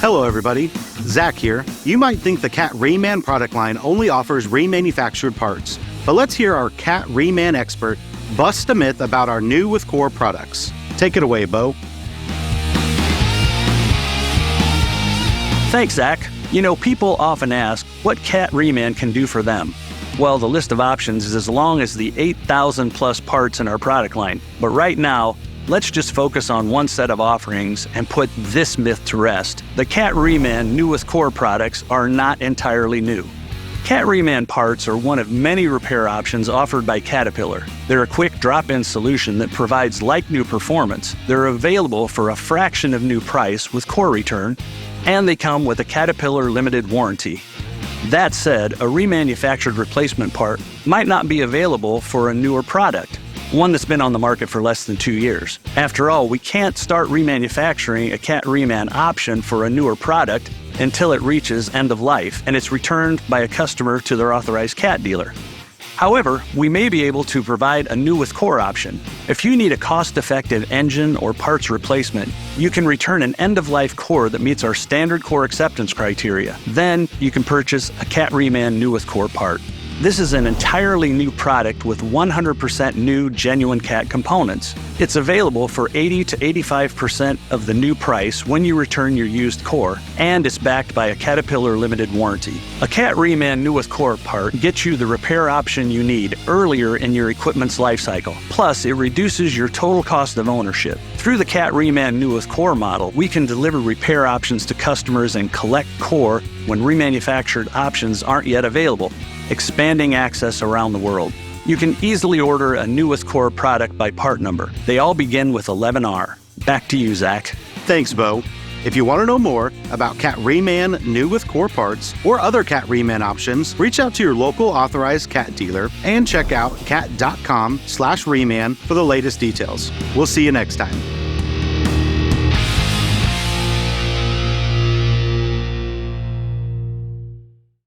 Hello everybody, Zach here. You might think the Cat Reman product line only offers remanufactured parts, but let's hear our Cat Reman expert bust a myth about our new with core products. Take it away, Bo. Thanks, Zach. You know, people often ask what Cat Reman can do for them. Well, the list of options is as long as the 8,000 plus parts in our product line. But right now, let's just focus on one set of offerings and put this myth to rest. The Cat Reman new with core products are not entirely new. Cat Reman parts are one of many repair options offered by Caterpillar. They're a quick drop-in solution that provides like-new performance. They're available for a fraction of new price with core return, and they come with a Caterpillar limited warranty. That said, a remanufactured replacement part might not be available for a newer product, one that's been on the market for less than 2 years. After all, we can't start remanufacturing a Cat Reman option for a newer product until it reaches end of life and it's returned by a customer to their authorized Cat dealer. However, we may be able to provide a new with core option. If you need a cost-effective engine or parts replacement, you can return an end-of-life core that meets our standard core acceptance criteria. Then you can purchase a Cat Reman new with core part. This is an entirely new product with 100% new genuine Cat components. It's available for 80 to 85% of the new price when you return your used core, and it's backed by a Caterpillar limited warranty. A Cat Reman new with core part gets you the repair option you need earlier in your equipment's life cycle. Plus, it reduces your total cost of ownership. Through the Cat Reman new with core model, we can deliver repair options to customers and collect core when remanufactured options aren't yet available, expanding access around the world. You can easily order a new with core product by part number. They all begin with 11R. Back to you, Zach. Thanks, Bo. If you want to know more about Cat Reman new with core parts or other Cat Reman options, reach out to your local authorized Cat dealer and check out cat.com/Reman for the latest details. We'll see you next time.